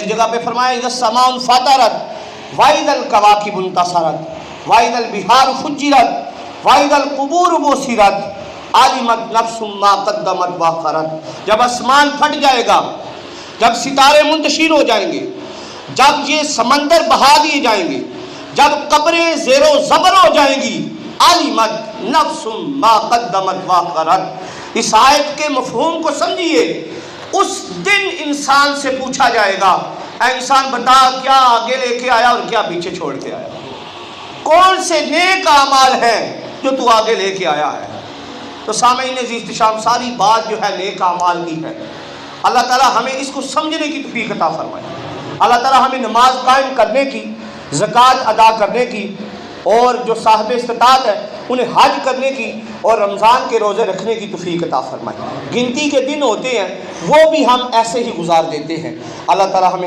جگہ پہ فرمایا اذا السماء انفطرت واذا الكواكب انتصرت واذا البحار فجرت واذا القبور بعثرت علمت نفس ما قدمت واخرت. جب آسمان پھٹ جائے گا، جب ستارے منتشر ہو جائیں گے، جب یہ سمندر بہا دیے جائیں گے، جب قبریں زیر و زبر ہو جائیں گی، علمت نفس ما قدمت واخرت. اس آیت کے مفہوم کو سمجھیے. اس دن انسان سے پوچھا جائے گا اے انسان بتا کیا آگے لے کے آیا اور کیا پیچھے چھوڑ کے آیا، کون سے نیک اعمال ہیں جو تو آگے لے کے آیا ہے. تو سامعین عزیز احتشام ساری بات جو ہے نیک اعمال کی ہے. اللہ تعالیٰ ہمیں اس کو سمجھنے کی توفیق عطا فرمائے. اللہ تعالیٰ ہمیں نماز قائم کرنے کی، زکوٰۃ ادا کرنے کی، اور جو صاحب استطاعت ہے انہیں حج کرنے کی اور رمضان کے روزے رکھنے کی توفیق عطا فرمائے. گنتی کے دن ہوتے ہیں وہ بھی ہم ایسے ہی گزار دیتے ہیں. اللہ تعالیٰ ہمیں